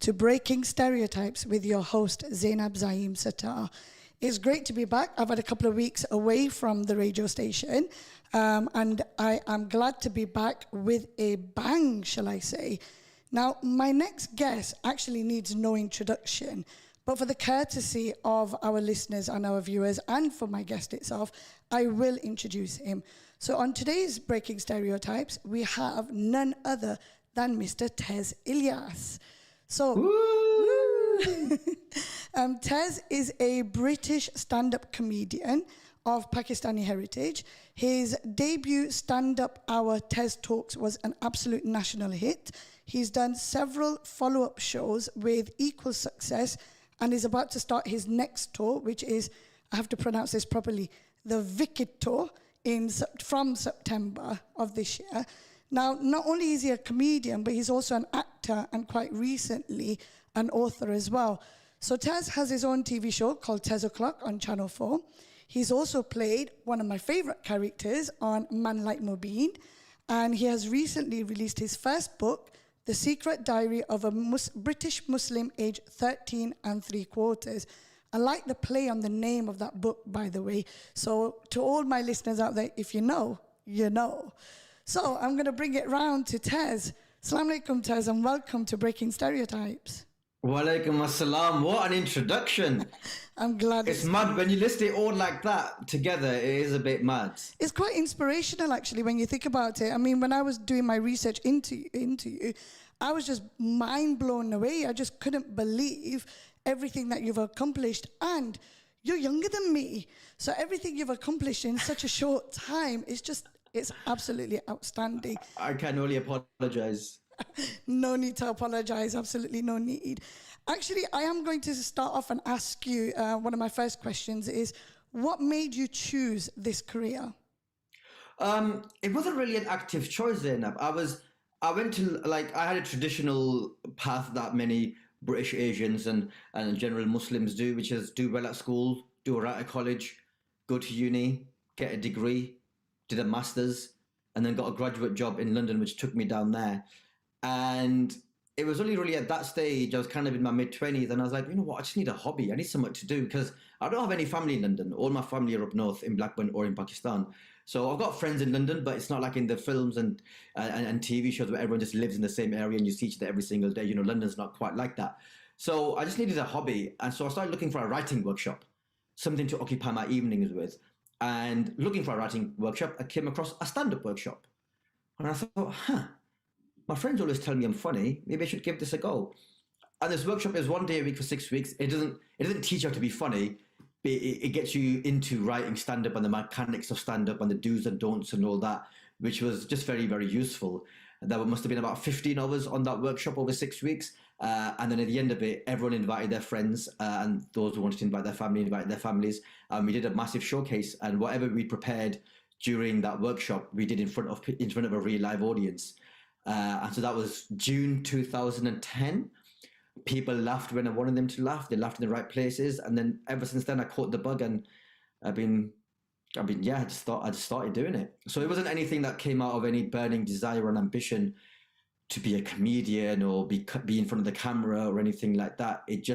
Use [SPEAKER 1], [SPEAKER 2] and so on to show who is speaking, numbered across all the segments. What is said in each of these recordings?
[SPEAKER 1] to Breaking Stereotypes with your host, Zainab Zaeem-Sattar. It's great to be back. I've had a couple of weeks away from the radio station, and I am glad to be back with a bang, shall I say. Now, my next guest actually needs no introduction, but for the courtesy of our listeners and our viewers, and for my guest itself, I will introduce him. So on today's Breaking Stereotypes, we have none other than Mr. Tez Ilyas. So, Tez is a British stand-up comedian of Pakistani heritage. His debut stand-up hour Tez Talks was an absolute national hit. He's done several follow-up shows with equal success and is about to start his next tour, which is, I have to pronounce this properly, the Wicked Tour from September of this year. Now, not only is he a comedian, but he's also an actor and quite recently an author as well. So Tez has his own TV show called Tez O'Clock on Channel 4. He's also played one of my favorite characters on Man Like Mobeen, and he has recently released his first book, The Secret Diary of a British Muslim aged 13 and 3/4. I like the play on the name of that book, by the way. So to all my listeners out there, if you know, you know. So I'm going to bring it round to Tez. Assalamu alaikum, Tez, and welcome to Breaking Stereotypes.
[SPEAKER 2] Walaikum assalam. What an introduction.
[SPEAKER 1] I'm glad.
[SPEAKER 2] It's mad. When you list it all like that together, it is a bit mad.
[SPEAKER 1] It's quite inspirational, actually, when you think about it. I mean, when I was doing my research into you, I was just mind blown away. I just couldn't believe everything that you've accomplished. And you're younger than me. So everything you've accomplished in such a short time is just, it's absolutely outstanding.
[SPEAKER 2] I can only apologize.
[SPEAKER 1] No need to apologize. Absolutely no need. Actually, I am going to start off and ask you, one of my first questions is, what made you choose this career?
[SPEAKER 2] It wasn't really an active choice, Zainab. I went to, I had a traditional path that many British Asians and general Muslims do, which is do well at school, do all right at college, go to uni, get a degree, did a master's, and then got a graduate job in London, which took me down there. And it was only really at that stage, I was kind of in my mid-20s, and I was like, you know what, I just need a hobby. I need something to do, because I don't have any family in London. All my family are up north in Blackburn or in Pakistan. So I've got friends in London, but it's not like in the films and TV shows where everyone just lives in the same area and you see each other every single day. You know, London's not quite like that. So I just needed a hobby. And so I started looking for a writing workshop, something to occupy my evenings with. And looking for a writing workshop, I came across a stand-up workshop. And I thought, my friends always tell me I'm funny. Maybe I should give this a go. And this workshop is 1 day a week for 6 weeks. It doesn't teach you how to be funny. It gets you into writing stand-up and the mechanics of stand-up and the do's and don'ts and all that, which was just very, very useful. There must have been about 15 hours on that workshop over 6 weeks. And then at the end of it, everyone invited their friends and those who wanted to invite their family, invited their families. And we did a massive showcase, and whatever we prepared during that workshop, we did in front of a real live audience. And so that was June 2010. People laughed when I wanted them to laugh. They laughed in the right places. And then ever since then, I caught the bug, and I just started doing it. So it wasn't anything that came out of any burning desire and ambition to be a comedian or be in front of the camera or anything like that. It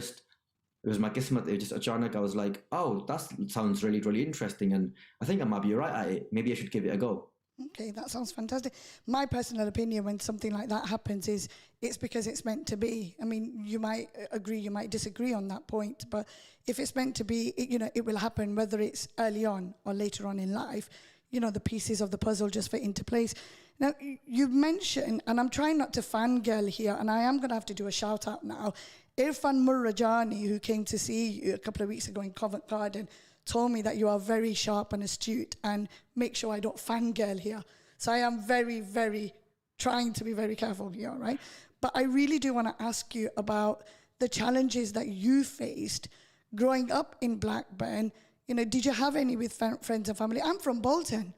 [SPEAKER 2] was my kismet. It was just achanak. I was like, oh, that sounds really, really interesting. And I think I might be all right at it. Maybe I should give it a go.
[SPEAKER 1] Okay, that sounds fantastic. My personal opinion when something like that happens is it's because it's meant to be. I mean, you might agree, you might disagree on that point, but if it's meant to be, it will happen, whether it's early on or later on in life. The pieces of the puzzle just fit into place. Now, you mentioned, and I'm trying not to fangirl here, and I am going to have to do a shout out now, Irfan Murrajani, who came to see you a couple of weeks ago in Covent Garden, told me that you are very sharp and astute, and make sure I don't fangirl here. So I am very, very trying to be very careful here, right? But I really do want to ask you about the challenges that you faced growing up in Blackburn. Did you have any with friends and family? I'm from Bolton,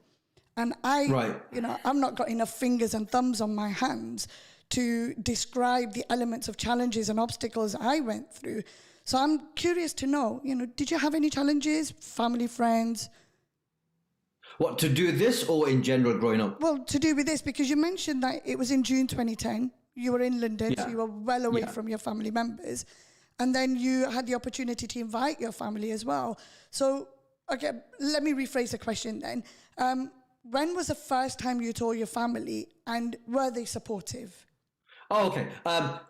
[SPEAKER 1] and I've not got enough fingers and thumbs on my hands to describe the elements of challenges and obstacles I went through. So I'm curious to know, did you have any challenges, family, friends?
[SPEAKER 2] What, to do this or in general growing up?
[SPEAKER 1] Well, to do with this, because you mentioned that it was in June 2010. you were in London, so
[SPEAKER 2] Yeah.
[SPEAKER 1] you were well away
[SPEAKER 2] Yeah.
[SPEAKER 1] from your family members. And then you had the opportunity to invite your family as well. So, okay, let me rephrase the question then. When was the first time you told your family, and were they supportive?
[SPEAKER 2] Oh, okay.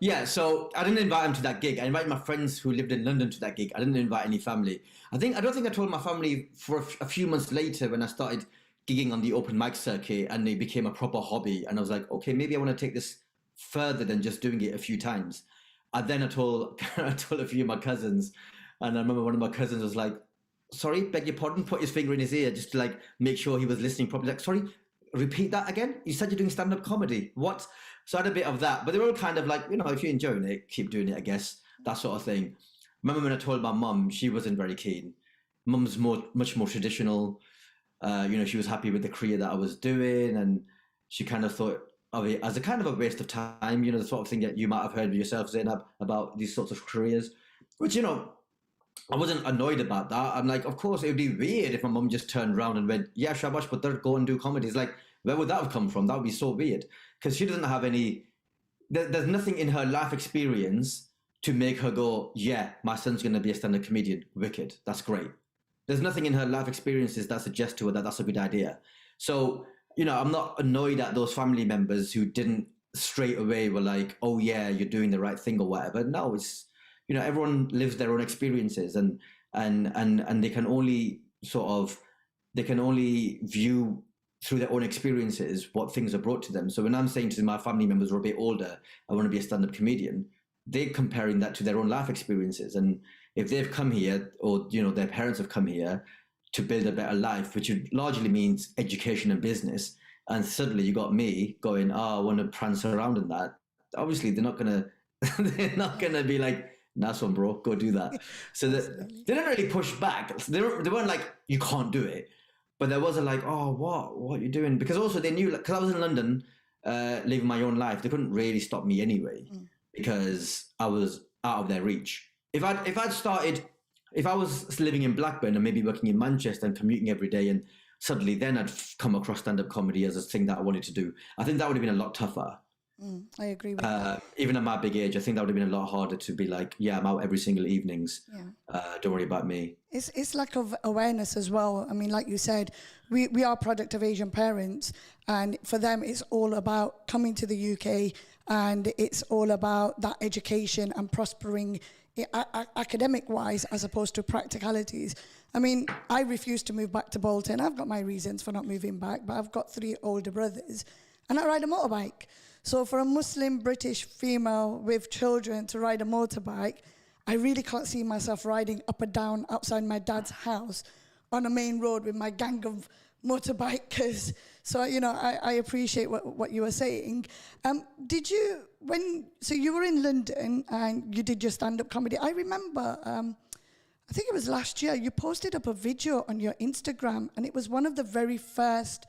[SPEAKER 2] Yeah, so I didn't invite them to that gig. I invited my friends who lived in London to that gig. I didn't invite any family. I don't think I told my family for a few months later when I started gigging on the open mic circuit and it became a proper hobby. And I was like, okay, maybe I want to take this further than just doing it a few times. And then I told I told a few of my cousins, and I remember one of my cousins was like, sorry, beg your pardon, put his finger in his ear just to like make sure he was listening properly. Like, sorry, repeat that again? You said you're doing stand-up comedy. What? So I had a bit of that. But they were all kind of like, if you're enjoying it, keep doing it, I guess. That sort of thing. Remember when I told my mum, she wasn't very keen. Mum's much more traditional. She was happy with the career that I was doing, and she kind of thought of it as a kind of a waste of time, the sort of thing that you might have heard yourself, Zainab, about these sorts of careers, which, I wasn't annoyed about that. I'm like, of course, it would be weird if my mum just turned around and went, yeah, Shabash, but go and do comedy. It's like, where would that have come from? That would be so weird. Because she doesn't have there's nothing in her life experience to make her go, yeah, my son's going to be a stand-up comedian. Wicked. That's great. There's nothing in her life experiences that suggests to her that that's a good idea. So, I'm not annoyed at those family members who didn't straight away were like, oh yeah, you're doing the right thing or whatever. No, it's, everyone lives their own experiences, and they can only view through their own experiences what things are brought to them. So when I'm saying to my family members who are a bit older, I want to be a stand-up comedian, they're comparing that to their own life experiences. And if they've come here, or their parents have come here to build a better life, which largely means education and business, and suddenly you got me going, oh, I want to prance around in that. Obviously, they're not gonna be like, nice one, bro, go do that. So they didn't really push back. They weren't like, you can't do it. But there wasn't like, oh, what are you doing? Because also they knew, because I was in London, living my own life, they couldn't really stop me anyway, because I was out of their reach. If I was living in Blackburn and maybe working in Manchester and commuting every day, and suddenly then I'd come across stand-up comedy as a thing that I wanted to do, I think that would have been a lot tougher.
[SPEAKER 1] I agree with that.
[SPEAKER 2] Even at my big age, I think that would have been a lot harder to be like, yeah, I'm out every single evenings.
[SPEAKER 1] Yeah.
[SPEAKER 2] Don't worry about me.
[SPEAKER 1] It's lack of awareness as well. I mean, like you said, we are a product of Asian parents, and for them, it's all about coming to the UK, and it's all about that education and prospering academic-wise as opposed to practicalities. I mean, I refuse to move back to Bolton. I've got my reasons for not moving back, but I've got 3 older brothers, and I ride a motorbike. So for a Muslim British female with children to ride a motorbike, I really can't see myself riding up and down outside my dad's house on a main road with my gang of motorbikers. So, I appreciate what you were saying. So you were in London and you did your stand-up comedy. I remember, I think it was last year, you posted up a video on your Instagram, and it was one of the very first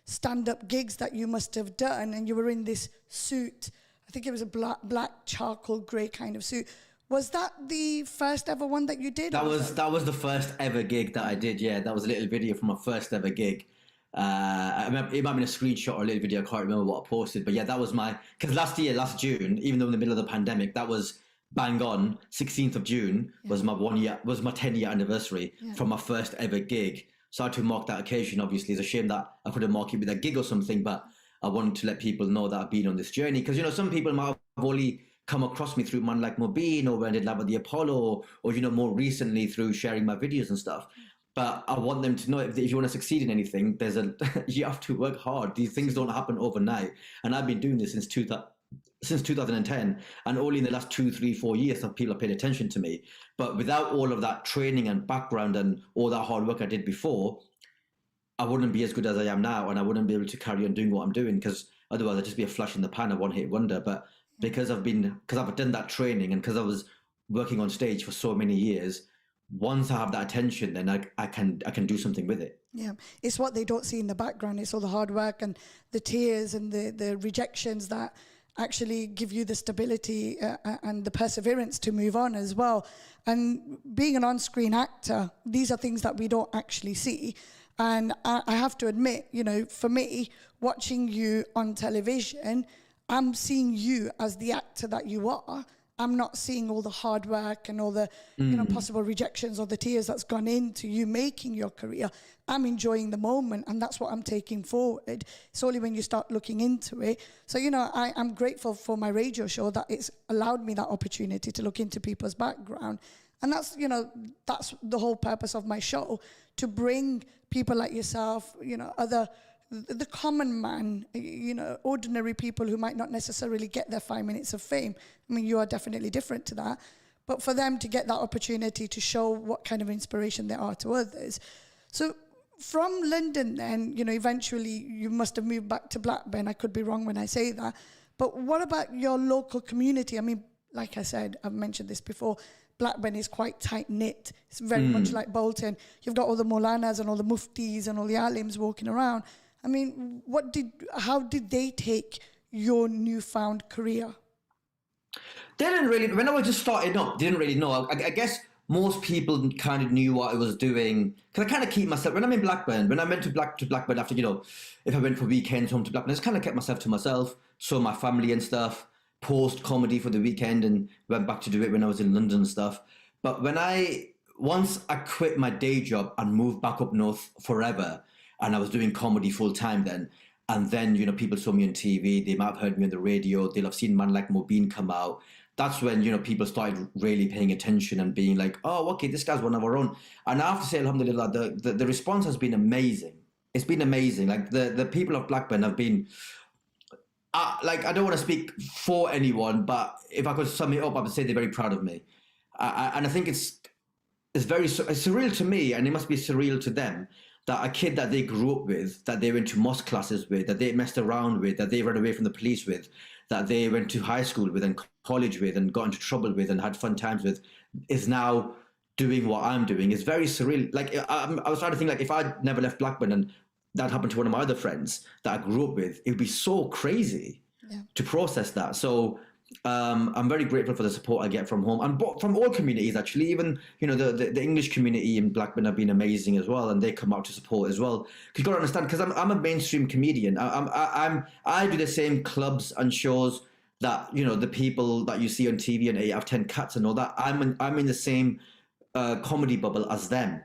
[SPEAKER 1] stand-up gigs that you must have done, and you were in this suit. I think it was a black charcoal grey kind of suit. Was that the first ever one that you did? That
[SPEAKER 2] was the first ever gig that I did. Yeah, that was a little video from my first ever gig. I remember, it might have been a screenshot or a little video. I can't remember what I posted, but yeah, that was because last June, even though in the middle of the pandemic, that was bang on. 16th of June was my 10-year anniversary from my first ever gig. So I had to mark that occasion. Obviously, it's a shame that I couldn't mark it with a gig or something, but I wanted to let people know that I've been on this journey. Because, some people might have only come across me through Man Like Mobeen, or when I did Love at the Apollo, or more recently through sharing my videos and stuff. But I want them to know, if you want to succeed in anything, you have to work hard. These things don't happen overnight. And I've been doing this since 2010, and only in the last 2, 3, 4 years have people paid attention to me. But without all of that training and background and all that hard work I did before, I wouldn't be as good as I am now, and I wouldn't be able to carry on doing what I'm doing, because otherwise I'd just be a flash in the pan, a one-hit wonder. But because I've done that training, and because I was working on stage for so many years, once I have that attention, then I can do something with it.
[SPEAKER 1] Yeah, it's what they don't see in the background. It's all the hard work and the tears and the rejections that actually give you the stability and the perseverance to move on as well. And being an on-screen actor, these are things that we don't actually see. And I have to admit, for me, watching you on television, I'm seeing you as the actor that you are. I'm not seeing all the hard work and all the possible rejections or the tears that's gone into you making your career. I'm enjoying the moment, and that's what I'm taking forward. It's only when you start looking into it. So, I'm grateful for my radio show that it's allowed me that opportunity to look into people's background. And that's, that's the whole purpose of my show, to bring people like yourself, the common man, ordinary people who might not necessarily get their 5 minutes of fame. I mean, you are definitely different to that. But for them to get that opportunity to show what kind of inspiration they are to others. So from London then, eventually you must have moved back to Blackburn. I could be wrong when I say that. But what about your local community? I mean, like I said, I've mentioned this before, Blackburn is quite tight-knit. It's very much like Bolton. You've got all the Molanas and all the Muftis and all the Alims walking around. I mean, how did they take your newfound career?
[SPEAKER 2] They didn't really, when I was just starting up, didn't really know. I guess most people kind of knew what I was doing. Because I kind of keep myself, when I'm in Blackburn, when I went to Blackburn after, if I went for weekends home to Blackburn, I just kind of kept myself to myself, saw my family and stuff, post comedy for the weekend, and went back to do it when I was in London and stuff. But once I quit my day job and moved back up north forever, and I was doing comedy full time then. And then, people saw me on TV, they might have heard me on the radio, they'll have seen Man Like Mobeen come out. That's when, people started really paying attention and being like, oh, okay, this guy's one of our own. And I have to say, alhamdulillah, the response has been amazing. It's been amazing. Like the people of Blackburn have been, I don't want to speak for anyone, but if I could sum it up, I would say they're very proud of me. And I think it's very surreal to me, and it must be surreal to them, that a kid that they grew up with, that they went to mosque classes with, that they messed around with, that they ran away from the police with, that they went to high school with and college with and got into trouble with and had fun times with, is now doing what I'm doing. It's very surreal. Like, I was trying to think, like, if I'd never left Blackburn and that happened to one of my other friends that I grew up with, it would be so crazy to process that. So I'm very grateful for the support I get from home and from all communities, actually. Even the English community in Blackburn have been amazing as well, and they come out to support as well. Because you've got to understand, because I'm a mainstream comedian. I do the same clubs and shows that the people that you see on TV and 8 out of 10 Cats and all that. I'm in the same comedy bubble as them.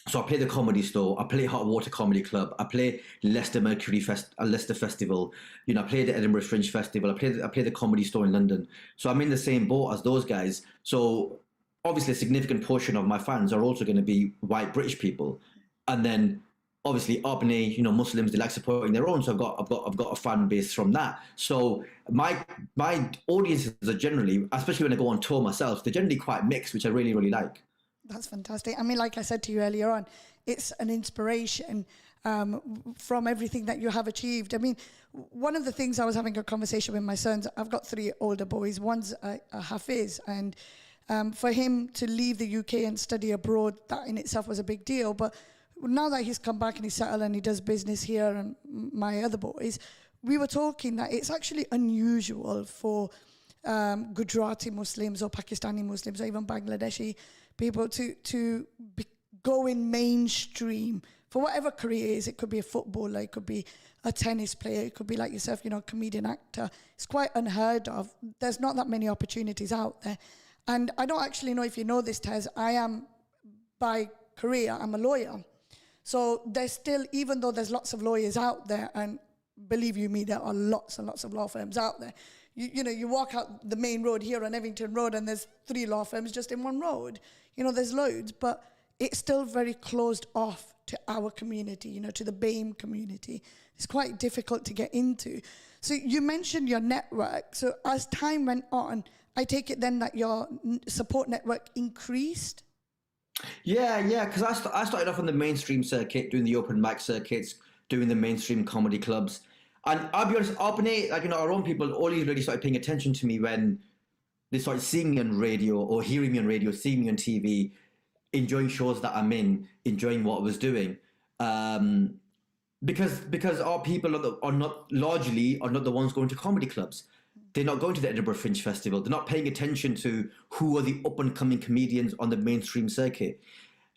[SPEAKER 2] So I play the Comedy Store, I play Hot Water Comedy Club, I play Leicester Leicester Festival, I play the Edinburgh Fringe Festival, I play the Comedy Store in London. So I'm in the same boat as those guys. So obviously a significant portion of my fans are also going to be white British people. And then obviously Albany, Muslims, they like supporting their own. So I've got a fan base from that. So my audiences are generally, especially when I go on tour myself, they're generally quite mixed, which I really, really like.
[SPEAKER 1] That's fantastic. I mean, like I said to you earlier on, it's an inspiration from everything that you have achieved. I mean, one of the things, I was having a conversation with my sons. I've got 3 older boys. One's a Hafiz, and for him to leave the UK and study abroad, that in itself was a big deal. But now that he's come back and he's settled and he does business here, and my other boys, we were talking that it's actually unusual for Gujarati Muslims or Pakistani Muslims or even Bangladeshi people to go in mainstream for whatever career it is. It could be a footballer, it could be a tennis player, it could be like yourself, comedian, actor. It's quite unheard of. There's not that many opportunities out there. And I don't actually know if you know this, Tez, I am, by career, I'm a lawyer. So there's still, even though there's lots of lawyers out there, and believe you me, there are lots and lots of law firms out there. You walk out the main road here on Evington Road and there's 3 law firms just in one road. There's loads, but it's still very closed off to our community, to the BAME community. It's quite difficult to get into. So you mentioned your network. So as time went on, I take it then that your support network increased?
[SPEAKER 2] Yeah, because I started off on the mainstream circuit, doing the open mic circuits, doing the mainstream comedy clubs. And I'll be honest, Albany, our own people only really started paying attention to me when they started seeing me on radio or hearing me on radio, seeing me on TV, enjoying shows that I'm in, enjoying what I was doing. Because our people are not the ones going to comedy clubs. They're not going to the Edinburgh Fringe Festival. They're not paying attention to who are the up-and-coming comedians on the mainstream circuit.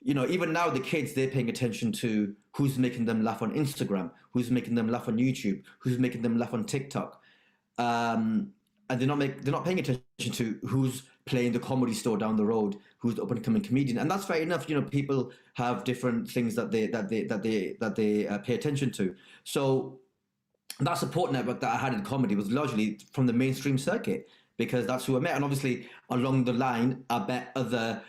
[SPEAKER 2] Even now, the kids, they're paying attention to who's making them laugh on Instagram, who's making them laugh on YouTube, who's making them laugh on TikTok. and they're not paying attention to who's playing the comedy store down the road, who's the up and coming comedian, and that's fair enough. People have different things that they pay attention to. So that support network that I had in comedy was largely from the mainstream circuit, because that's who I met. And obviously, along the line, I met other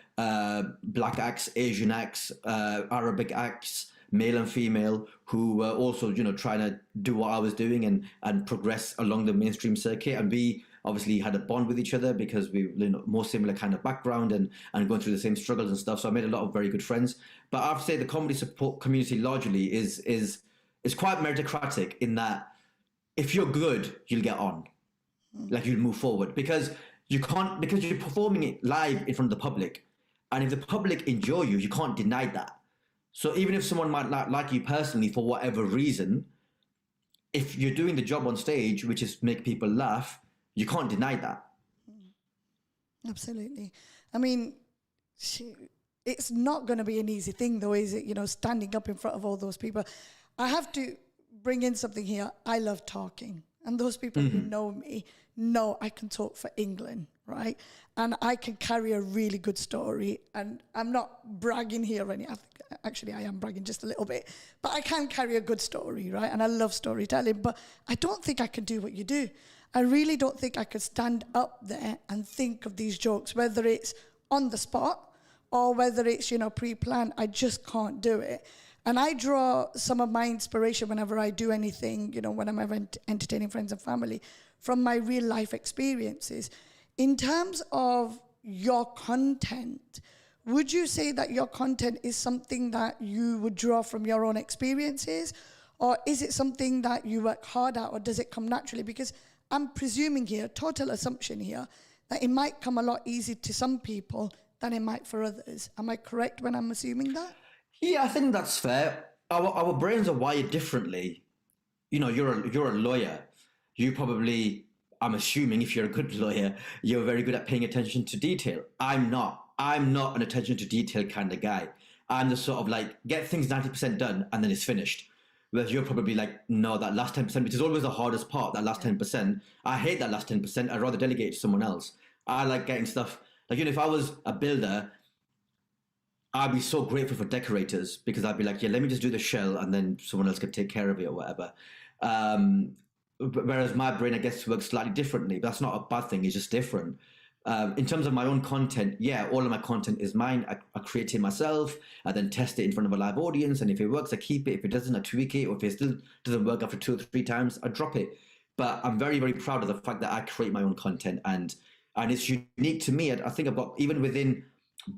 [SPEAKER 2] black acts, Asian acts, Arabic acts, male and female, who were also, trying to do what I was doing and progress along the mainstream circuit. And we obviously had a bond with each other because we were more similar kind of background and going through the same struggles and stuff. So I made a lot of very good friends. But I have to say the comedy support community largely is quite meritocratic in that if you're good, you'll get on. Like you'll move forward because you're performing it live in front of the public. And if the public enjoy you, you can't deny that. So even if someone might not like you personally for whatever reason, if you're doing the job on stage, which is make people laugh, you can't deny that.
[SPEAKER 1] Absolutely. I mean, it's not going to be an easy thing though, is it? Standing up in front of all those people. I have to bring in something here. I love talking. And those people who know me know I can talk for England, right? And I can carry a really good story. And I'm not bragging here or anything. Actually, I am bragging just a little bit. But I can carry a good story, right? And I love storytelling. But I don't think I can do what you do. I really don't think I could stand up there and think of these jokes, whether it's on the spot or whether it's, pre-planned. I just can't do it. And I draw some of my inspiration whenever I do anything, when I'm entertaining friends and family, from my real life experiences. In terms of your content, would you say that your content is something that you would draw from your own experiences? Or is it something that you work hard at, or does it come naturally? Because I'm presuming here, total assumption here, that it might come a lot easier to some people than it might for others. Am I correct when I'm assuming that?
[SPEAKER 2] Yeah, I think that's fair. Our brains are wired differently. You're a lawyer. You probably, I'm assuming if you're a good lawyer, you're very good at paying attention to detail. I'm not. I'm not an attention to detail kind of guy. I'm the sort of like, get things 90% done and then it's finished. Whereas you're probably like, no, that last 10%, which is always the hardest part, that last 10%. I hate that last 10%. I'd rather delegate it to someone else. I like getting stuff, like, if I was a builder, I'd be so grateful for decorators because I'd be like, yeah, let me just do the shell and then someone else could take care of it or whatever. Whereas my brain, I guess, works slightly differently. But that's not a bad thing. It's just different. In terms of my own content, yeah, all of my content is mine. I create it myself. I then test it in front of a live audience. And if it works, I keep it. If it doesn't, I tweak it. Or if it still doesn't work after 2 or 3 times, I drop it. But I'm very, very proud of the fact that I create my own content. And it's unique to me. I think I've got, even within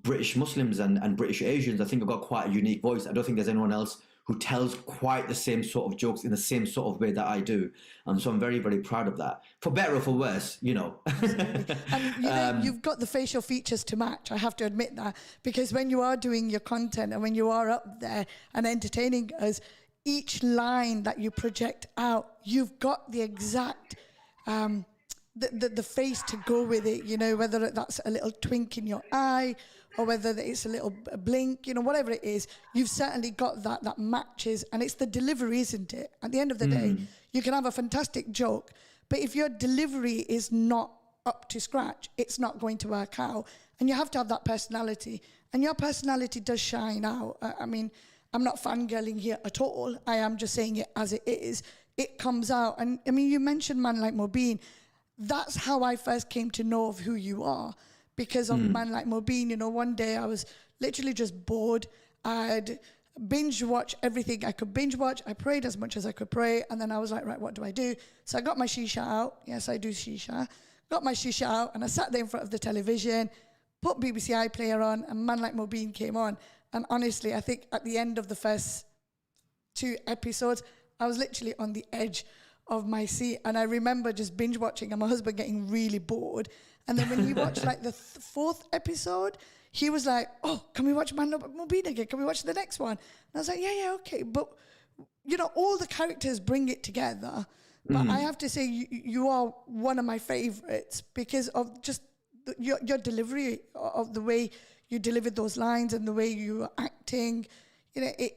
[SPEAKER 2] British Muslims and British Asians, I think I've got quite a unique voice. I don't think there's anyone else who tells quite the same sort of jokes in the same sort of way that I do. And so I'm very, very proud of that. For better or for worse, And
[SPEAKER 1] you've got the facial features to match. I have to admit that. Because when you are doing your content and when you are up there and entertaining us, each line that you project out, you've got the exact the face to go with it, whether that's a little twink in your eye or whether it's a little blink, whatever it is, you've certainly got that matches, and it's the delivery, isn't it? At the end of the day, you can have a fantastic joke, but if your delivery is not up to scratch, it's not going to work out, and you have to have that personality, and your personality does shine out. I mean, I'm not fangirling here at all. I am just saying it as it is. It comes out, and I mean, you mentioned Man Like Mobeen. That's how I first came to know of who you are, because of Man Like Mobeen. One day I was literally just bored. I'd binge watch everything I could binge watch. I prayed as much as I could pray. And then I was like, right, what do I do? So I got my shisha out. Yes, I do shisha. Got my shisha out and I sat there in front of the television, put BBC iPlayer on, and Man Like Mobeen came on. And honestly, I think at the end of the first 2 episodes, I was literally on the edge of my seat, and I remember just binge watching and my husband getting really bored. And then when he watched like the 4th episode, he was like, oh, can we watch Man Like Mobeen again? Can we watch the next one? And I was like, yeah, okay. But all the characters bring it together. But I have to say you are one of my favorites because of just your delivery, of the way you delivered those lines and the way you were acting. It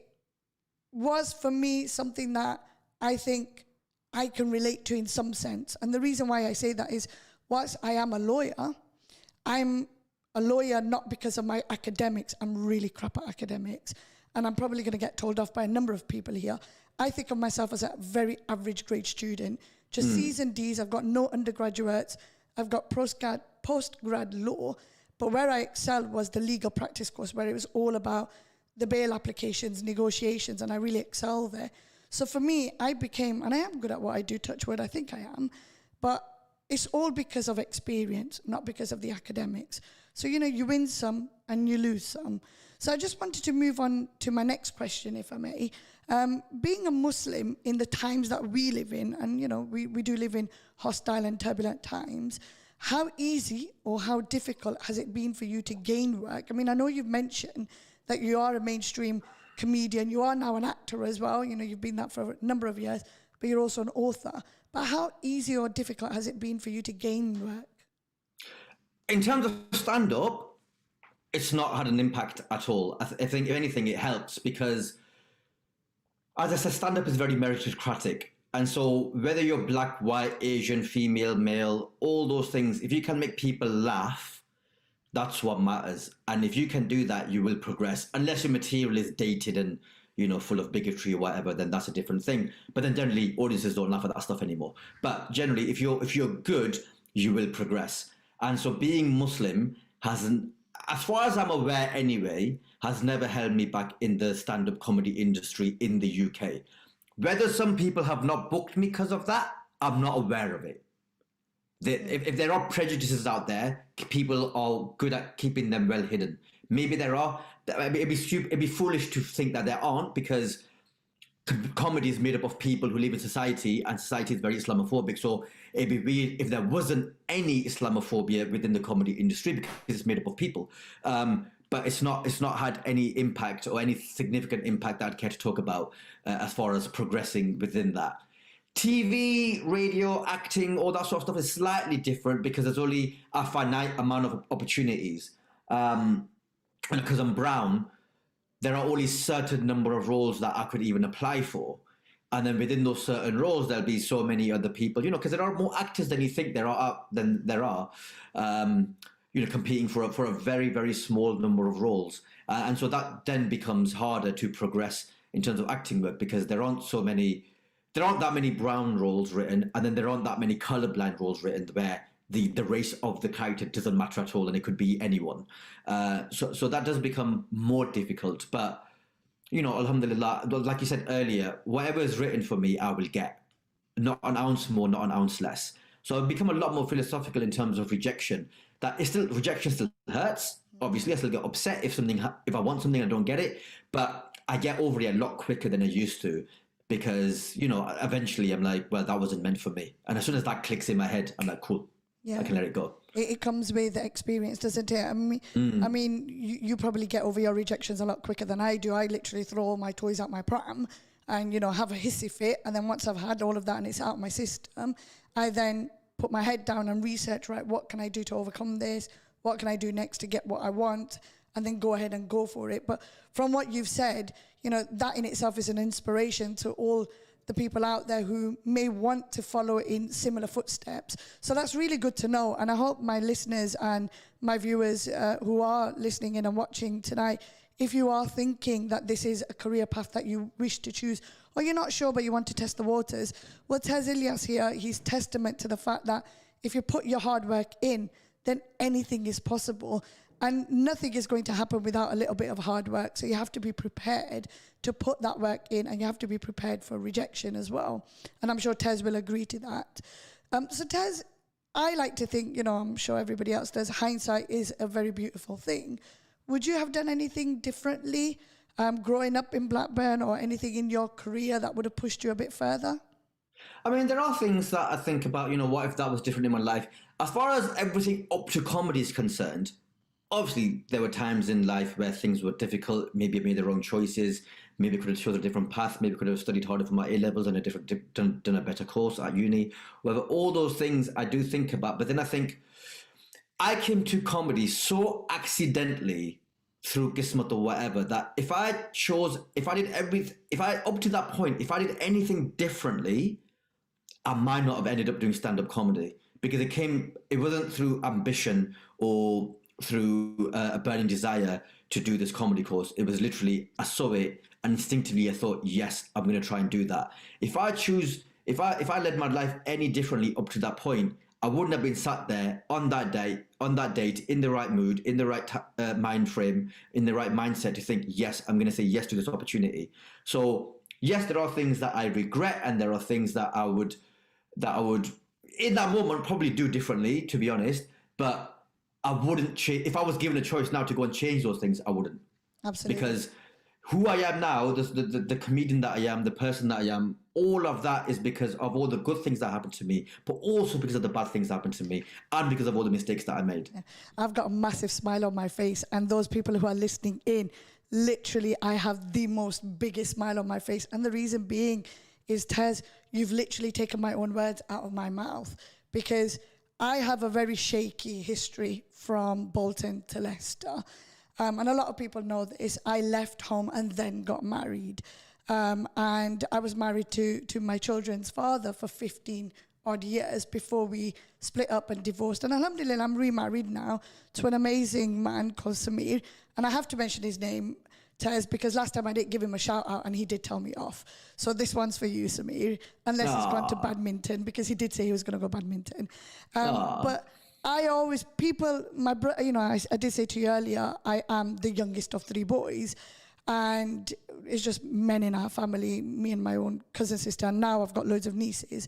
[SPEAKER 1] was for me something that I think I can relate to in some sense. And the reason why I say that is, whilst I am a lawyer, I'm a lawyer not because of my academics. I'm really crap at academics. And I'm probably going to get told off by a number of people here. I think of myself as a very average grade student, just C's and D's. I've got no undergraduates. I've got postgrad law. But where I excelled was the legal practice course, where it was all about the bail applications, negotiations, and I really excel there. So for me, I became, and I am good at what I do, touch wood, I think I am, but it's all because of experience, not because of the academics. So, you win some and you lose some. So I just wanted to move on to my next question, if I may. Being a Muslim in the times that we live in, and we do live in hostile and turbulent times, how easy or how difficult has it been for you to gain work? I mean, I know you've mentioned that you are a mainstream comedian, you are now an actor as well, you've been that for a number of years, but you're also an author. But how easy or difficult has it been for you to gain work?
[SPEAKER 2] In terms of stand-up, it's not had an impact at all. I think, if anything, it helps because, as I said, stand-up is very meritocratic. And so whether you're black, white, Asian, female, male, all those things, if you can make people laugh, that's what matters. And if you can do that, you will progress. Unless your material is dated and, full of bigotry or whatever, then that's a different thing. But then generally, audiences don't laugh at that stuff anymore. But generally, if you're good, you will progress. And so being Muslim hasn't, as far as I'm aware anyway, has never held me back in the stand-up comedy industry in the UK. Whether some people have not booked me because of that, I'm not aware of it. If there are prejudices out there, people are good at keeping them well hidden. Maybe there are. It'd be foolish to think that there aren't, because comedy is made up of people who live in society, and society is very Islamophobic. So it'd be weird if there wasn't any Islamophobia within the comedy industry, because it's made up of people. But it's not had any impact or any significant impact that I'd care to talk about as far as progressing within that. TV, radio, acting, all that sort of stuff is slightly different because there's only a finite amount of opportunities. And because I'm brown, there are only certain number of roles that I could even apply for. And then within those certain roles, there'll be so many other people, because there are more actors than you think there are, competing for a very, very small number of roles. And so that then becomes harder to progress in terms of acting work, because there aren't that many brown roles written, and then there aren't that many colorblind roles written where the race of the character doesn't matter at all, and it could be anyone. So that does become more difficult. But, alhamdulillah, like you said earlier, whatever is written for me, I will get. Not an ounce more, not an ounce less. So I've become a lot more philosophical in terms of rejection. Rejection still hurts. Obviously, I still get upset if I want something and I don't get it. But I get over it a lot quicker than I used to. Because, eventually I'm like, well, that wasn't meant for me. And as soon as that clicks in my head, I'm like, cool, I can let it go.
[SPEAKER 1] It comes with experience, doesn't it? I mean, you probably get over your rejections a lot quicker than I do. I literally throw all my toys out my pram and, have a hissy fit. And then once I've had all of that and it's out of my system, I then put my head down and research, right, what can I do to overcome this? What can I do next to get what I want? And then go ahead and go for it. But from what you've said, that in itself is an inspiration to all the people out there who may want to follow in similar footsteps. So that's really good to know. And I hope my listeners and my viewers who are listening in and watching tonight, if you are thinking that this is a career path that you wish to choose, or you're not sure but you want to test the waters, well, Tez Ilyas here, he's testament to the fact that if you put your hard work in, then anything is possible. And nothing is going to happen without a little bit of hard work. So you have to be prepared to put that work in, and you have to be prepared for rejection as well. And I'm sure Tez will agree to that. So Tez, I like to think, I'm sure everybody else does, hindsight is a very beautiful thing. Would you have done anything differently growing up in Blackburn, or anything in your career that would have pushed you a bit further?
[SPEAKER 2] I mean, there are things that I think about, what if that was different in my life? As far as everything up to comedy is concerned, obviously, there were times in life where things were difficult. Maybe I made the wrong choices. Maybe I could have chosen a different path. Maybe I could have studied harder for my A-levels and done a better course at uni. Whatever, all those things I do think about. But then I think I came to comedy so accidentally through Qismat or whatever, that if I up to that point, if I did anything differently, I might not have ended up doing stand-up comedy, because it wasn't through ambition or through a burning desire to do this comedy course. It was literally, I saw it and instinctively I thought, yes, I'm going to try and do that. If I led my life any differently up to that point, I wouldn't have been sat there on that date, in the right mood, in the right mind frame, in the right mindset to think, yes, I'm going to say yes to this opportunity. So yes, there are things that I regret, and there are things that I would in that moment probably do differently, to be honest. But I wouldn't change. If I was given a choice now to go and change those things, I wouldn't.
[SPEAKER 1] Absolutely.
[SPEAKER 2] Because who I am now, the comedian that I am, the person that I am, all of that is because of all the good things that happened to me, but also because of the bad things that happened to me, and because of all the mistakes that I made.
[SPEAKER 1] I've got a massive smile on my face, and those people who are listening in, literally, I have the biggest smile on my face. And the reason being is, Tez, you've literally taken my own words out of my mouth, because I have a very shaky history from Bolton to Leicester. And a lot of people know this. I left home and then got married. And I was married to my children's father for 15 odd years before we split up and divorced. And alhamdulillah, I'm remarried now to an amazing man called Samir. And I have to mention his name, Tez, because last time I didn't give him a shout out and he did tell me off. So this one's for you, Samir, unless he's gone to badminton, because he did say he was going to go badminton. But I always, I did say to you earlier, I am the youngest of 3 boys. And it's just men in our family, me and my own cousin sister. And now I've got loads of nieces.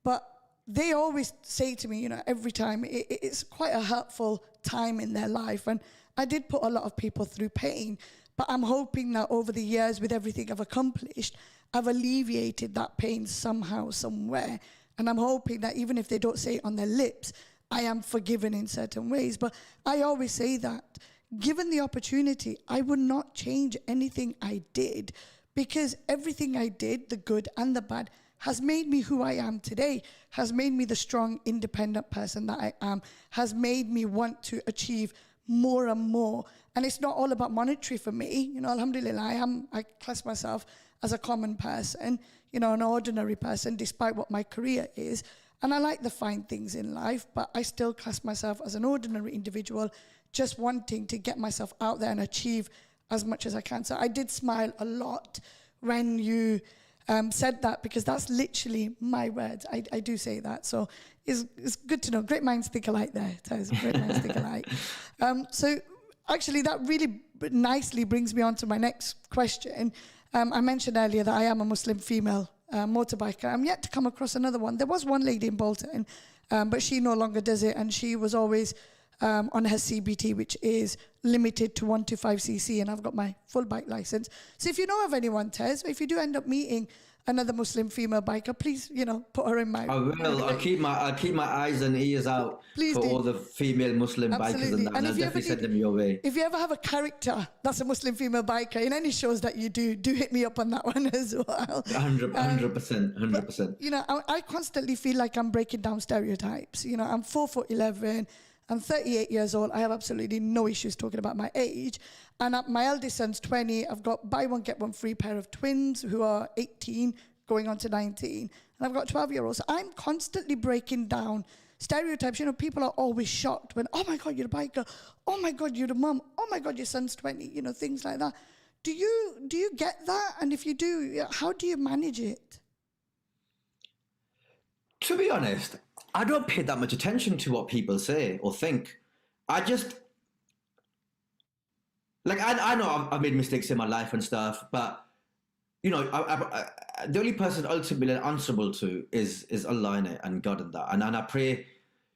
[SPEAKER 1] But they always say to me, every time, it's quite a hurtful time in their life. And I did put a lot of people through pain. But I'm hoping that over the years, with everything I've accomplished, I've alleviated that pain somehow, somewhere. And I'm hoping that even if they don't say it on their lips, I am forgiven in certain ways. But I always say that, given the opportunity, I would not change anything I did, because everything I did, the good and the bad, has made me who I am today, has made me the strong, independent person that I am, has made me want to achieve more and more. And it's not all about monetary for me. Alhamdulillah, I class myself as a common person, an ordinary person, despite what my career is. And I like the fine things in life, but I still class myself as an ordinary individual, just wanting to get myself out there and achieve as much as I can. So I did smile a lot when you said that, because that's literally my words. I do say that. So it's good to know. Great minds think alike there, Tez. Great minds think alike. So actually, that really nicely brings me on to my next question. I mentioned earlier that I am a Muslim female motorbiker. I'm yet to come across another one. There was one lady in Bolton, but she no longer does it, and she was always on her CBT, which is limited to 125cc, and I've got my full bike license. So if you know of anyone, Tez, if you do end up meeting another Muslim female biker, please, put her in mind.
[SPEAKER 2] I will. I'll keep my eyes and ears out for all the female Muslim bikers and that. And I'll definitely send them your way.
[SPEAKER 1] If you ever have a character that's a Muslim female biker in any shows that you do hit me up on that one as well.
[SPEAKER 2] 100%.
[SPEAKER 1] I constantly feel like I'm breaking down stereotypes. I'm 4'11". I'm 38 years old. I have absolutely no issues talking about my age. And my eldest son's 20. I've got buy one, get one free pair of twins who are 18, going on to 19. And I've got 12-year-olds. So I'm constantly breaking down stereotypes. People are always shocked when, oh my God, you're a biker. Oh my God, you're a mum. Oh my God, your son's 20. Things like that. Do you get that? And if you do, how do you manage it?
[SPEAKER 2] To be honest, I don't pay that much attention to what people say or think. I just, I know I've made mistakes in my life and stuff, but, the only person ultimately answerable to is Allah in it, and God in that. And I pray,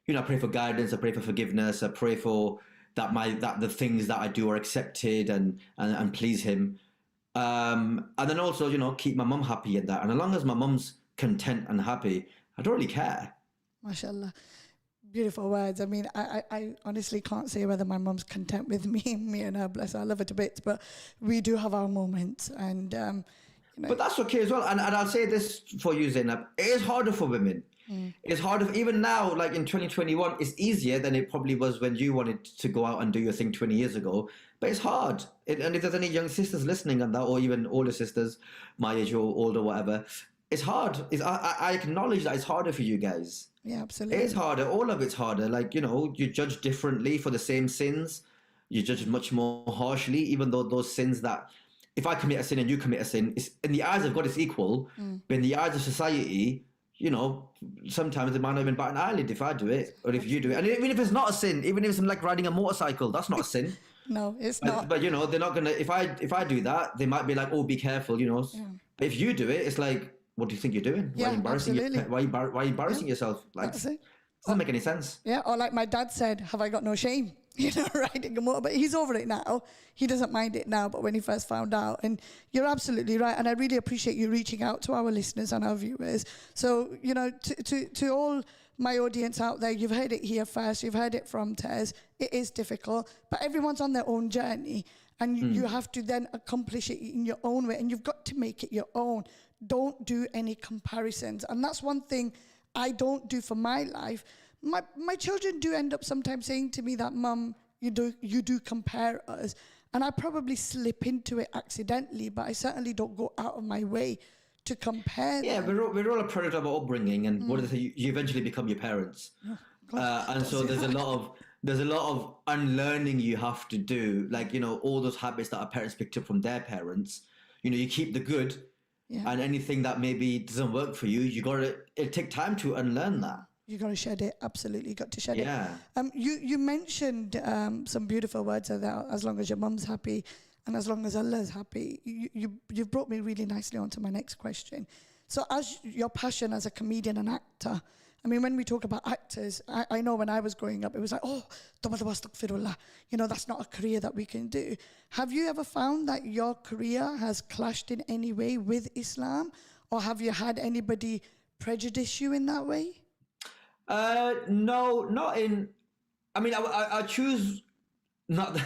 [SPEAKER 2] I pray for guidance, I pray for forgiveness, I pray for that the things that I do are accepted and please Him. And then also, keep my mum happy in that. And as long as my mum's content and happy, I don't really care.
[SPEAKER 1] MashaAllah. Beautiful words. I mean, I honestly can't say whether my mum's content with me and her, bless her, I love her to bits, but we do have our moments. And,
[SPEAKER 2] But that's okay as well. And I'll say this for you, Zainab. It is harder for women. It's harder, even now, like in 2021, it's easier than it probably was when you wanted to go out and do your thing 20 years ago. But it's hard. And if there's any young sisters listening on that, or even older sisters, my age or older, whatever, it's hard. I acknowledge that it's harder for you guys.
[SPEAKER 1] Yeah,
[SPEAKER 2] It
[SPEAKER 1] absolutely.
[SPEAKER 2] is harder. All of it's harder. Like, you judge differently for the same sins. You judge much more harshly, even though those sins that, if I commit a sin and you commit a sin, it's, in the eyes of God, it's equal. But in the eyes of society, sometimes it might not even bat an eyelid if I do it or if you do it. And even if it's not a sin, even if it's like riding a motorcycle, that's not a sin.
[SPEAKER 1] No, it's not.
[SPEAKER 2] But they're not gonna. If I do that, they might be like, "Oh, be careful," But if you do it, it's like, what do you think you're doing? Why
[SPEAKER 1] Yeah,
[SPEAKER 2] are you embarrassing?
[SPEAKER 1] absolutely.
[SPEAKER 2] Why are you embarrassing yourself? Like,
[SPEAKER 1] That's it.
[SPEAKER 2] doesn't make any sense.
[SPEAKER 1] Yeah, or like my dad said, have I got no shame? Riding a motor. But he's over it now. He doesn't mind it now, but when he first found out. And you're absolutely right. And I really appreciate you reaching out to our listeners and our viewers. So, to all my audience out there, you've heard it here first. You've heard it from Tez. It is difficult, but everyone's on their own journey. And you have to then accomplish it in your own way. And you've got to make it your own. Don't do any comparisons. And that's one thing I don't do for my life. My children do end up sometimes saying to me that, Mum, you do compare us. And I probably slip into it accidentally, but I certainly don't go out of my way to compare
[SPEAKER 2] Yeah,
[SPEAKER 1] them.
[SPEAKER 2] we're all a product of our upbringing, and what is it? You eventually become your parents, and so there's a lot of unlearning you have to do. Like, all those habits that our parents picked up from their parents. You keep the good, and anything that maybe doesn't work for you, it'll take time to unlearn that.
[SPEAKER 1] You got to shed it. Absolutely, got to shed
[SPEAKER 2] Yeah.
[SPEAKER 1] it. You mentioned some beautiful words there. As long as your mum's happy, and as long as Allah's happy, you've brought me really nicely onto my next question. So, as your passion as a comedian and actor, I mean, when we talk about actors, I know when I was growing up, it was like, oh, astaghfirullah. That's not a career that we can do. Have you ever found that your career has clashed in any way with Islam, or have you had anybody prejudice you in that way?
[SPEAKER 2] No, not in. I mean, I choose not.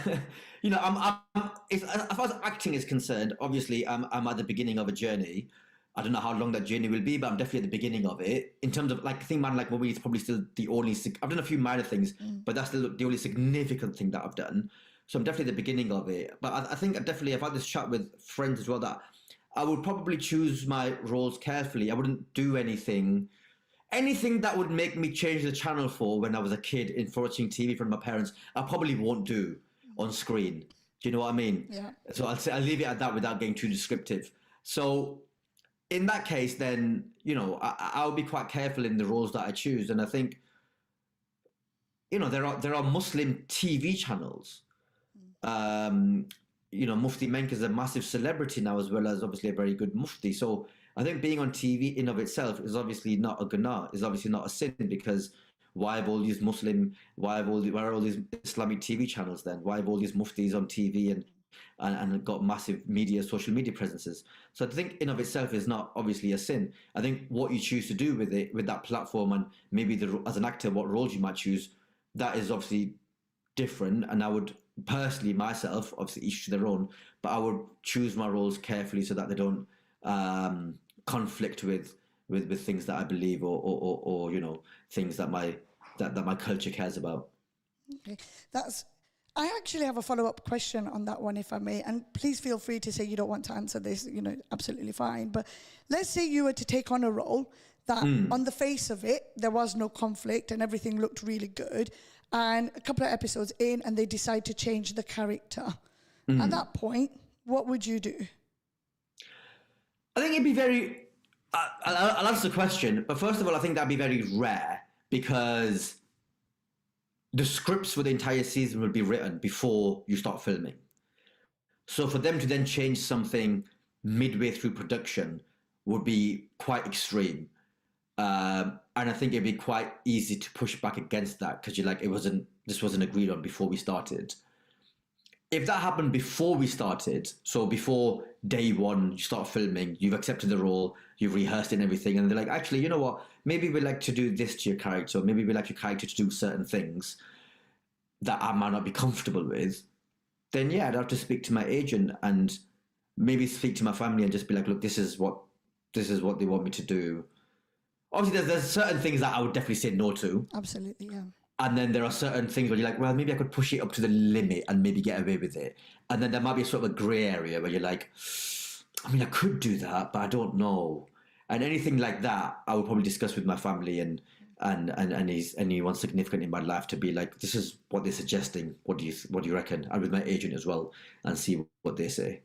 [SPEAKER 2] As far as acting is concerned, obviously, I'm at the beginning of a journey. I don't know how long that journey will be, but I'm definitely at the beginning of it. In terms of like, I think Man Like Movie is probably still the only. I've done a few minor things, but that's still the only significant thing that I've done. So I'm definitely at the beginning of it. But I think I've had this chat with friends as well that I would probably choose my roles carefully. I wouldn't do anything that would make me change the channel for when I was a kid for watching TV from my parents. I probably won't do on screen. Do you know what I mean?
[SPEAKER 1] Yeah.
[SPEAKER 2] So I'll leave it at that without getting too descriptive. So in that case, then, I'll be quite careful in the roles that I choose. And I think, there are Muslim TV channels. Mufti Menk is a massive celebrity now, as well as obviously a very good mufti. So I think being on TV in of itself is obviously not a gunnah, is obviously not a sin, because why are all these Islamic TV channels then? Why have all these muftis on TV and got massive social media presences? So I think in of itself is not obviously a sin. I think what you choose to do with that platform, and maybe as an actor, what roles you might choose, that is obviously different. And I would personally, myself, obviously each to their own, but I would choose my roles carefully so that they don't conflict with things that I believe or things that my culture cares about.
[SPEAKER 1] Okay, I actually have a follow-up question on that one, if I may, and please feel free to say you don't want to answer this, absolutely fine. But let's say you were to take on a role that on the face of it, there was no conflict and everything looked really good, and a couple of episodes in and they decide to change the character. At that point, what would you do?
[SPEAKER 2] I think it'd be very... I'll answer the question, but first of all, I think that'd be very rare, because the scripts for the entire season will be written before you start filming. So for them to then change something midway through production would be quite extreme. And I think it'd be quite easy to push back against that, because you're like, this wasn't agreed on before we started. If that happened before we started, so before day one, you start filming, you've accepted the role, you've rehearsed it and everything, and they're like, actually, you know what? Maybe we'd like to do this to your character, or maybe we'd like your character to do certain things that I might not be comfortable with. Then yeah, I'd have to speak to my agent and maybe speak to my family and just be like, look, this is what they want me to do. Obviously, there's certain things that I would definitely say no to.
[SPEAKER 1] Absolutely, yeah.
[SPEAKER 2] And then there are certain things where you're like, well, maybe I could push it up to the limit and maybe get away with it. And then there might be sort of a grey area where you're like, I mean, I could do that, but I don't know. And anything like that, I would probably discuss with my family and anyone significant in my life to be like, this is what they're suggesting. What do you reckon? And with my agent as well, and see what they say.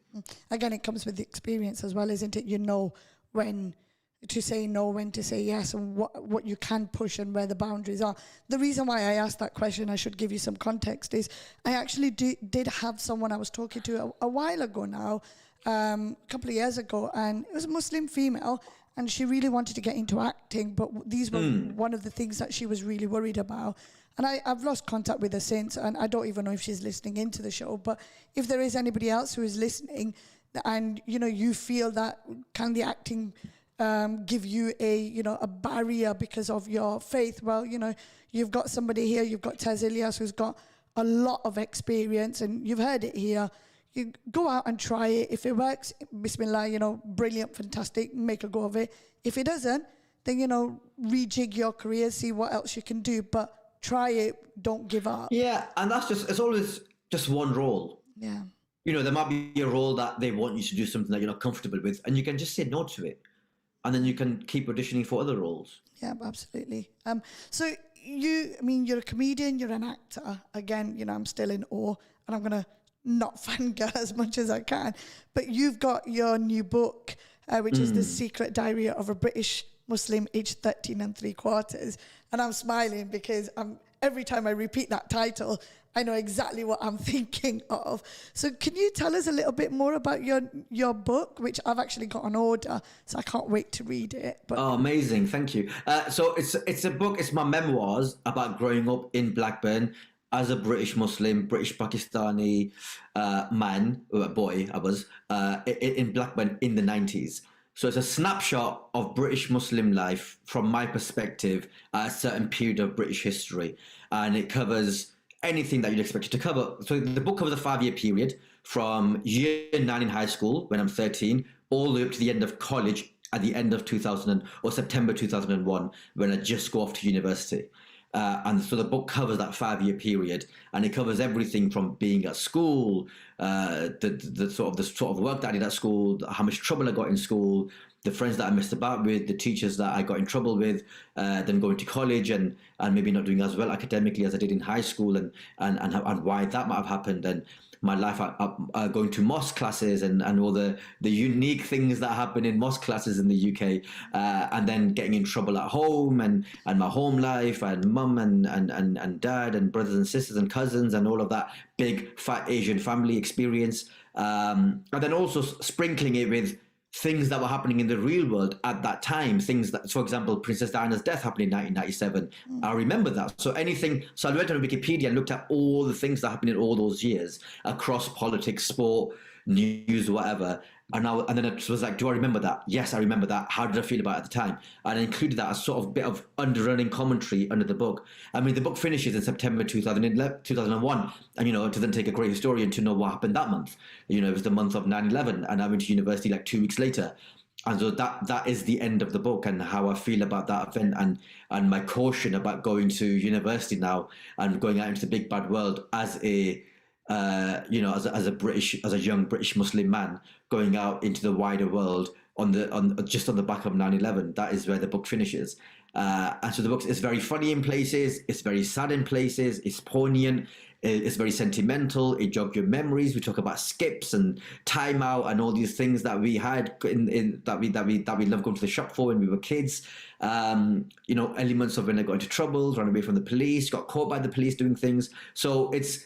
[SPEAKER 1] Again, it comes with the experience as well, isn't it? You know when to say no, when to say yes, and what you can push and where the boundaries are. The reason why I asked that question, I should give you some context, is I actually did have someone I was talking to a while ago now, a couple of years ago, and it was a Muslim female, and she really wanted to get into acting, but these were one of the things that she was really worried about. And I've lost contact with her since, and I don't even know if she's listening into the show. But if there is anybody else who is listening, and you feel that, can the acting give you a barrier because of your faith? Well, you've got somebody here, you've got Tez Ilyas, who's got a lot of experience, and you've heard it here. You go out and try it. If it works, bismillah, brilliant, fantastic, make a go of it. If it doesn't, then, rejig your career, see what else you can do, but try it, don't give up.
[SPEAKER 2] Yeah, and it's always just one role.
[SPEAKER 1] Yeah.
[SPEAKER 2] There might be a role that they want you to do something that you're not comfortable with, and you can just say no to it. And then you can keep auditioning for other roles.
[SPEAKER 1] Yeah, absolutely. So you're a comedian, you're an actor. Again, I'm still in awe, and I'm going to not fangirl as much as I can. But you've got your new book, which is The Secret Diary of a British Muslim aged 13 3/4. And I'm smiling because every time I repeat that title, I know exactly what I'm thinking of. So can you tell us a little bit more about your book, which I've actually got on order, so I can't wait to read it. But
[SPEAKER 2] oh, amazing. Thank you. So it's a book, it's my memoirs about growing up in Blackburn as a British Muslim, British Pakistani boy, I was, in Blackburn in the 90s. So it's a snapshot of British Muslim life from my perspective at a certain period of British history. And it covers anything that you'd expect it to cover. So the book covers a 5-year period from year 9 in high school, when I'm 13, all the way up to the end of college at the end of September 2001, when I just go off to university. And so the book covers that 5-year period, and it covers everything from being at school, the sort of work that I did at school, how much trouble I got in school, the friends that I messed about with, the teachers that I got in trouble with, then going to college and maybe not doing as well academically as I did in high school, and why that might have happened, and my life going to mosque classes and all the unique things that happen in mosque classes in the UK, and then getting in trouble at home and my home life and mum and dad and brothers and sisters and cousins and all of that big fat Asian family experience, and then also sprinkling it with things that were happening in the real world at that time. Things that, for example, Princess Diana's death happened in 1997. I remember that. So I went on Wikipedia and looked at all the things that happened in all those years across politics, sport, news, whatever. And then it was like, do I remember that? Yes, I remember that. How did I feel about it at the time? And I included that as sort of bit of underrunning commentary under the book. I mean, the book finishes in September 2001. And, it doesn't take a great historian to know what happened that month. It was the month of 9/11. And I went to university like 2 weeks later. And so that is the end of the book, and how I feel about that event, and my caution about going to university now and going out into the big bad world as a as a young British Muslim man going out into the wider world on the back of 9/11. That is where the book finishes. And so the book is very funny in places, it's very sad in places, it's poignant, it's very sentimental, it jogs your memories. We talk about skips and time out and all these things that we had that we loved going to the shop for when we were kids. Elements of when I got into trouble, ran away from the police, got caught by the police doing things. So it's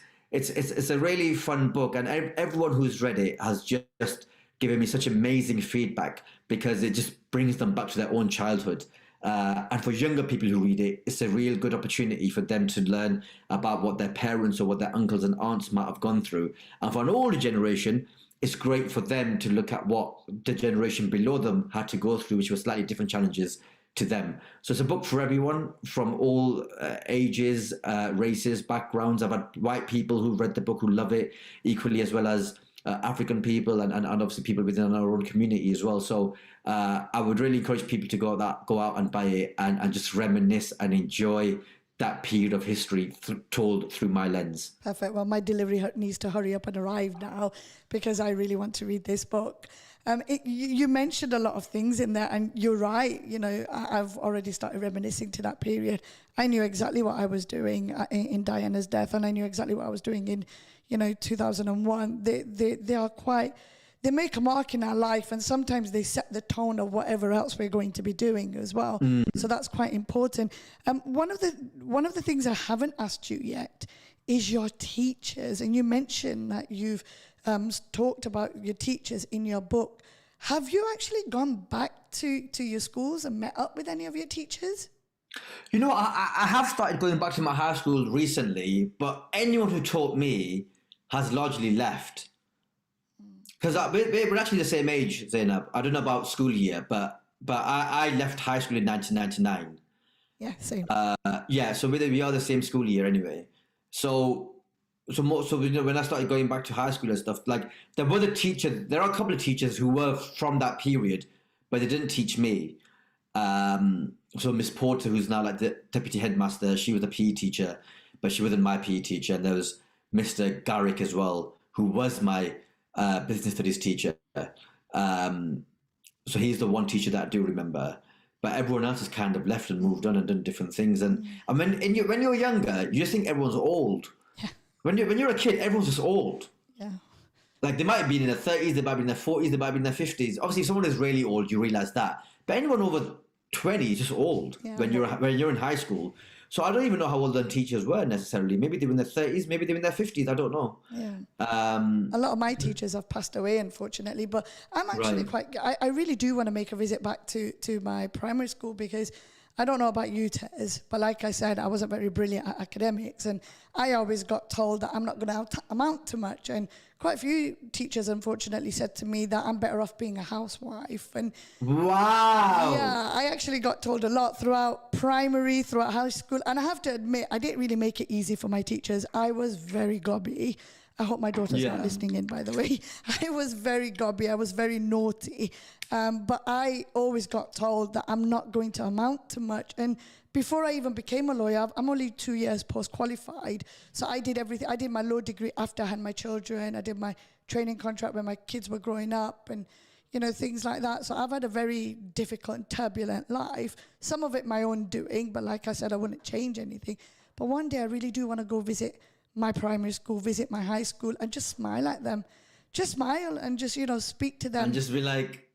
[SPEAKER 2] a really fun book, and everyone who's read it has just given me such amazing feedback, because it just brings them back to their own childhood. And for younger people who read it, it's a real good opportunity for them to learn about what their parents or what their uncles and aunts might have gone through. And for an older generation, it's great for them to look at what the generation below them had to go through, which were slightly different challenges to them. So it's a book for everyone from all ages, races, backgrounds. I've had white people who read the book who love it equally, as well as African people and obviously people within our own community as well. So I would really encourage people to go out and buy it and just reminisce and enjoy that period of history told through my lens.
[SPEAKER 1] Perfect. Well, my delivery needs to hurry up and arrive now because I really want to read this book. You mentioned a lot of things in there, and you're right. I've already started reminiscing to that period. I knew exactly what I was doing in Diana's death, and I knew exactly what I was doing in, 2001. They are quite. They make a mark in our life, and sometimes they set the tone of whatever else we're going to be doing as well. So that's quite important. One of the things I haven't asked you yet is your teachers, and you mentioned that you've talked about your teachers in your book. Have you actually gone back to your schools and met up with any of your teachers?
[SPEAKER 2] I have started going back to my high school recently, but anyone who taught me has largely left. Because we're actually the same age, Zainab. I don't know about school year, but I left high school in 1999.
[SPEAKER 1] Yeah, same.
[SPEAKER 2] So we are the same school year anyway. So when I started going back to high school and stuff, like there are a couple of teachers who were from that period, but they didn't teach me. So Miss Porter, who's now like the deputy headmaster, she was a PE teacher, but she wasn't my PE teacher. And there was Mr. Garrick as well, who was my business studies teacher. So he's the one teacher that I do remember. But everyone else has kind of left and moved on and done different things. And when you're younger, you just think everyone's old.
[SPEAKER 1] Yeah.
[SPEAKER 2] When you're a kid, everyone's just old.
[SPEAKER 1] Yeah.
[SPEAKER 2] Like they might have been in their 30s, they might be in their 40s, they might be in their 50s. Obviously, if someone is really old, you realize that. But anyone over 20 is just old when you're in high school. So I don't even know how old the teachers were necessarily. Maybe they were in their 30s, maybe they were in their 50s. I don't know.
[SPEAKER 1] Yeah. A lot of my teachers have passed away, unfortunately. But I'm actually I really do want to make a visit back to my primary school, because I don't know about you, Tez, but like I said, I wasn't very brilliant at academics, and I always got told that I'm not going to amount to much. And quite a few teachers, unfortunately, said to me that I'm better off being a housewife. And
[SPEAKER 2] wow.
[SPEAKER 1] Yeah, I actually got told a lot throughout primary, throughout high school. And I have to admit, I didn't really make it easy for my teachers. I was very gobby. I hope my daughter's not listening in, by the way. I was very gobby. I was very naughty. But I always got told that I'm not going to amount to much. And before I even became a lawyer, I'm only 2 years post-qualified. So I did everything. I did my law degree after I had my children. I did my training contract when my kids were growing up and, things like that. So I've had a very difficult and turbulent life. Some of it my own doing, but like I said, I wouldn't change anything. But one day I really do want to go visit my primary school, visit my high school, and just smile at them. Just smile and just, speak to them.
[SPEAKER 2] And just be like,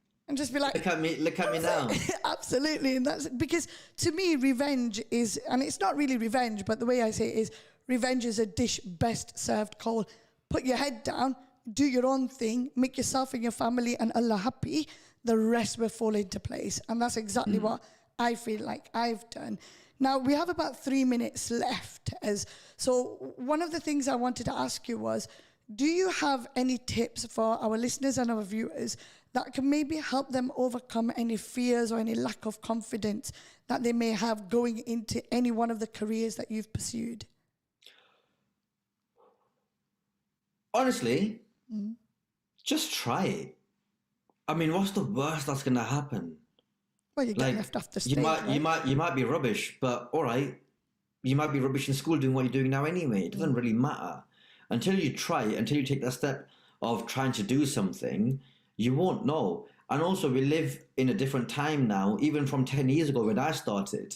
[SPEAKER 2] look at me now.
[SPEAKER 1] Absolutely. And that's because to me, revenge is, and it's not really revenge, but the way I say it is, revenge is a dish best served cold. Put your head down, do your own thing, make yourself and your family and Allah happy. The rest will fall into place. And that's exactly what I feel like I've done. Now, we have about 3 minutes left. So one of the things I wanted to ask you was, do you have any tips for our listeners and our viewers that can maybe help them overcome any fears or any lack of confidence that they may have going into any one of the careers that you've pursued?
[SPEAKER 2] Honestly, just try it. I mean, what's the worst that's going to happen?
[SPEAKER 1] Well, you get left off the stage.
[SPEAKER 2] You might be rubbish, but all right. You might be rubbish in school doing what you're doing now anyway. It doesn't really matter. Until you try it, until you take that step of trying to do something, you won't know. And also, we live in a different time now, even from 10 years ago when I started.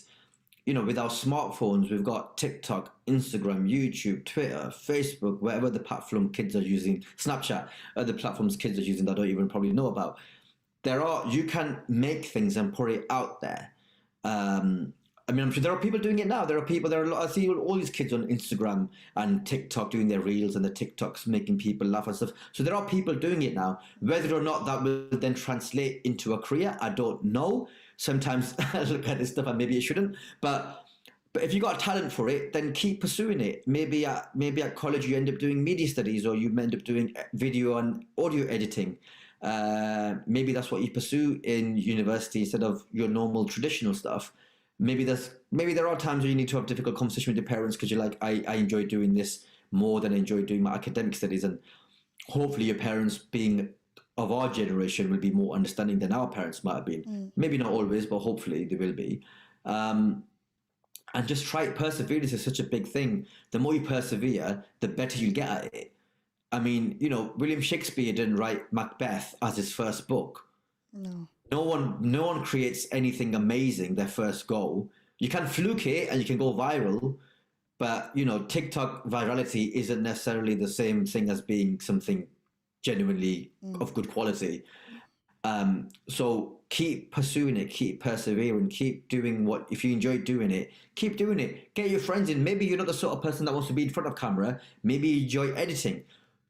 [SPEAKER 2] With our smartphones, we've got TikTok, Instagram, YouTube, Twitter, Facebook, whatever the platform kids are using, Snapchat, other platforms kids are using that I don't even probably know about. You can make things and put it out there. I'm sure there are people doing it now. I see all these kids on Instagram and TikTok doing their reels and the TikToks making people laugh and stuff. So there are people doing it now. Whether or not that will then translate into a career, I don't know. Sometimes I look at this stuff and maybe it shouldn't. But if you got a talent for it, then keep pursuing it. Maybe at college you end up doing media studies, or you end up doing video and audio editing. Maybe that's what you pursue in university instead of your normal traditional stuff. Maybe there are times where you need to have difficult conversation with your parents because you're like, I enjoy doing this more than I enjoy doing my academic studies. And hopefully your parents, being of our generation, will be more understanding than our parents might have been. Maybe not always, but hopefully they will be. And and just try it. Perseverance is such a big thing. The more you persevere, the better you get at it. I mean, you know, William Shakespeare didn't write Macbeth as his first book.
[SPEAKER 1] No.
[SPEAKER 2] No one creates anything amazing their first go. You can fluke it and you can go viral, but you know, TikTok virality isn't necessarily the same thing as being something genuinely of good quality. So keep pursuing it, keep persevering, keep doing what, if you enjoy doing it, keep doing it. Get your friends in. Maybe you're not the sort of person that wants to be in front of camera. Maybe you enjoy editing.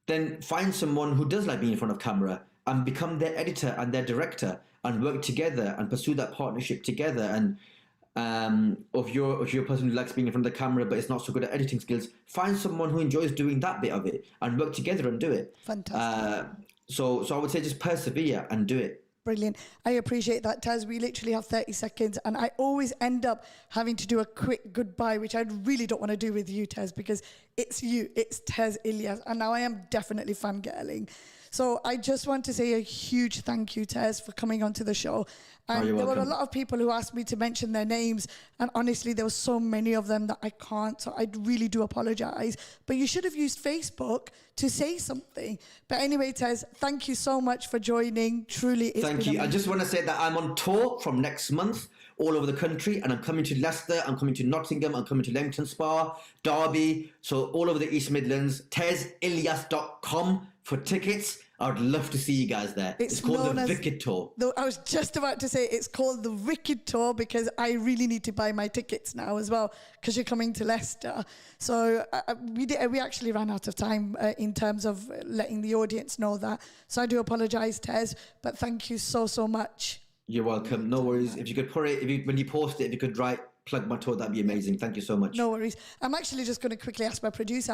[SPEAKER 2] Then find someone who does like being in front of camera and become their editor and their director and work together and pursue that partnership together. And if you're a person who likes being in front of the camera but is not so good at editing skills, find someone who enjoys doing that bit of it and work together and do it.
[SPEAKER 1] Fantastic.
[SPEAKER 2] So I would say just persevere and do it.
[SPEAKER 1] Brilliant. I appreciate that, Tez. We literally have 30 seconds and I always end up having to do a quick goodbye, which I really don't want to do with you, Tez, because it's you, it's Tez Ilyas, and now I am definitely fangirling. So I just want to say a huge thank you, Tez, for coming onto the show. And there were a lot of people who asked me to mention their names, and honestly, there were so many of them that I can't, so I really do apologize. But you should have used Facebook to say something. But anyway, Tez, thank you so much for joining. Truly, it's
[SPEAKER 2] Thank you. I just want to say that I'm on tour from next month all over the country, and I'm coming to Leicester, I'm coming to Nottingham, I'm coming to Leamington Spa, Derby, so all over the East Midlands. TezIlyas.com for tickets. I would love to see you guys there. It's called the Wicked Tour.
[SPEAKER 1] I was just about to say it's called the Wicked Tour because I really need to buy my tickets now as well because you're coming to Leicester. So we actually ran out of time in terms of letting the audience know that. So I do apologise, Tez, but thank you so, so much.
[SPEAKER 2] You're welcome. No worries. If you could put it, when you post it, if you could plug my tour, that'd be amazing. Thank you so much.
[SPEAKER 1] No worries. I'm actually just going to quickly ask my producer,